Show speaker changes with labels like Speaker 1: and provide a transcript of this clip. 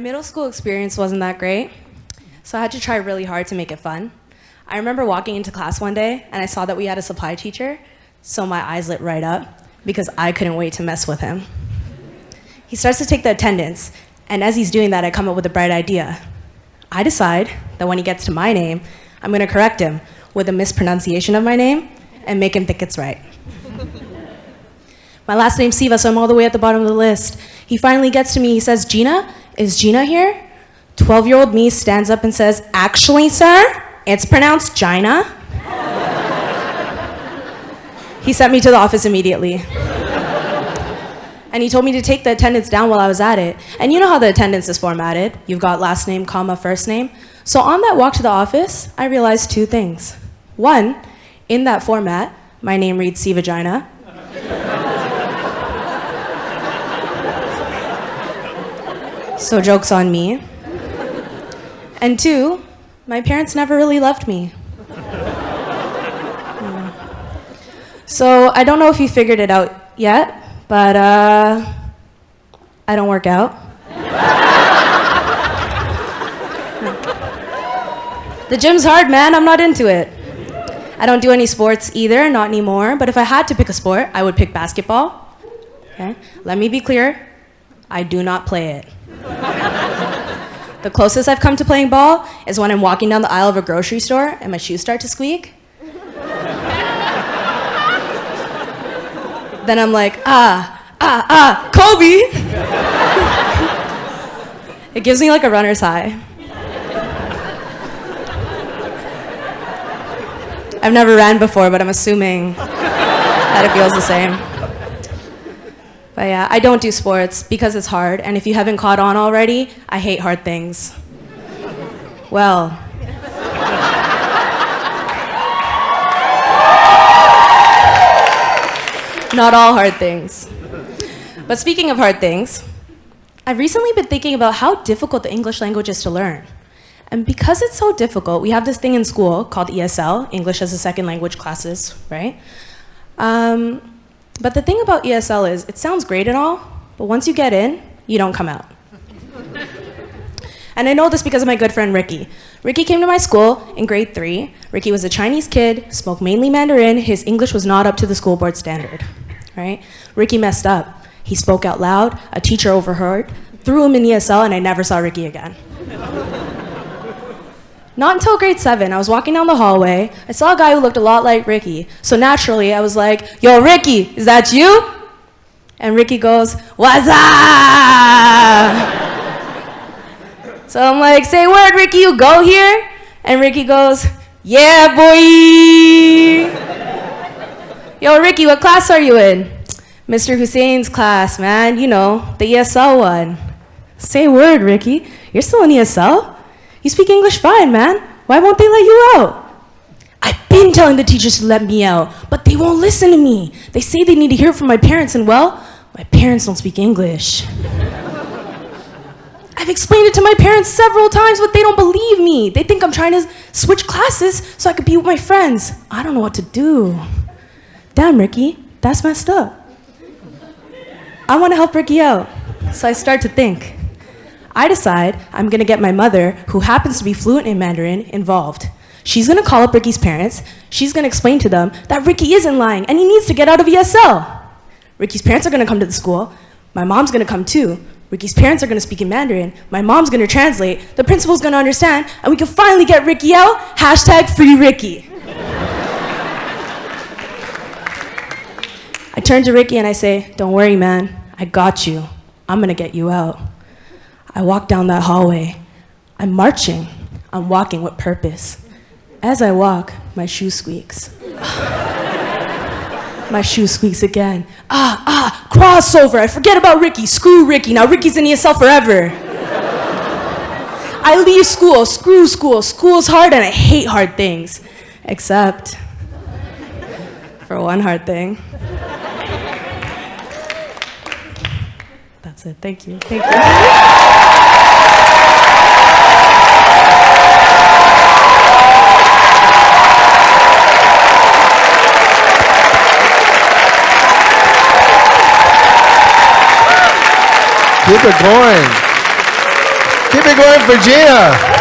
Speaker 1: middle school experience wasn't that great, so I had to try really hard to make it fun. I remember walking into class one day, and I saw that we had a supply teacher, so my eyes lit right up, because I couldn't wait to mess with him. He starts to take the attendance, and as he's doing that, I come up with a bright idea. I decide that when he gets to my name, I'm gonna correct him with a mispronunciation of my name and make him think it's right. My last name's Siva, so I'm all the way at the bottom of the list. He finally gets to me, he says, "Gina, is Gina here?" 12-year-old me stands up and says, "Actually, sir, it's pronounced Gina." He sent me to the office immediately. And he told me to take the attendance down while I was at it. And you know how the attendance is formatted. You've got last name, comma, first name. So on that walk to the office, I realized two things. One, in that format, my name reads C Vagina. So joke's on me. And two, my parents never really loved me. So I don't know if you figured it out yet, but I don't work out. The gym's hard, man. I'm not into it. I don't do any sports either, not anymore. But if I had to pick a sport, I would pick basketball. Okay? Let me be clear. I do not play it. The closest I've come to playing ball is when I'm walking down the aisle of a grocery store and my shoes start to squeak. Then I'm like, Kobe! It gives me like a runner's high. I've never ran before, but I'm assuming that it feels the same. But yeah, I don't do sports because it's hard, and if you haven't caught on already, I hate hard things. Well. Not all hard things. But speaking of hard things, I've recently been thinking about how difficult the English language is to learn. And because it's so difficult, we have this thing in school called ESL, English as a Second Language classes, right? But the thing about ESL is, it sounds great and all, but once you get in, you don't come out. And I know this because of my good friend Ricky. Ricky came to my school in grade 3. Ricky was a Chinese kid, spoke mainly Mandarin. His English was not up to the school board standard, right? Ricky messed up. He spoke out loud, a teacher overheard, threw him in ESL, and I never saw Ricky again. Not until grade 7, I was walking down the hallway. I saw a guy who looked a lot like Ricky. So naturally, I was like, "Yo, Ricky, is that you?" And Ricky goes, "What's up?" So I'm like, "Say word, Ricky, you go here?" And Ricky goes, "Yeah, boy." "Yo, Ricky, what class are you in?" "Mr. Hussein's class, man. You know, the ESL one." "Say word, Ricky. You're still in ESL? You speak English fine, man. Why won't they let you out?" "I've been telling the teachers to let me out, but they won't listen to me. They say they need to hear it from my parents, and well, my parents don't speak English." "I've explained it to my parents several times, but they don't believe me. They think I'm trying to switch classes so I could be with my friends. I don't know what to do." "Damn, Ricky, that's messed up." I want to help Ricky out, so I start to think. I decide I'm gonna get my mother, who happens to be fluent in Mandarin, involved. She's gonna call up Ricky's parents. She's gonna explain to them that Ricky isn't lying and he needs to get out of ESL. Ricky's parents are gonna come to the school. My mom's gonna come too. Ricky's parents are gonna speak in Mandarin. My mom's gonna translate. The principal's gonna understand, and we can finally get Ricky out. #free Ricky. I turn to Ricky and I say, "Don't worry, man. I got you. I'm gonna get you out." I walk down that hallway. I'm marching. I'm walking with purpose. As I walk, my shoe squeaks. My shoe squeaks again. Crossover. I forget about Ricky. Screw Ricky. Now Ricky's in ESL forever. I leave school. Screw school. School's hard and I hate hard things. Except for one hard thing. That's it. Thank you. Thank you.
Speaker 2: Keep it going. Keep it going for Gina.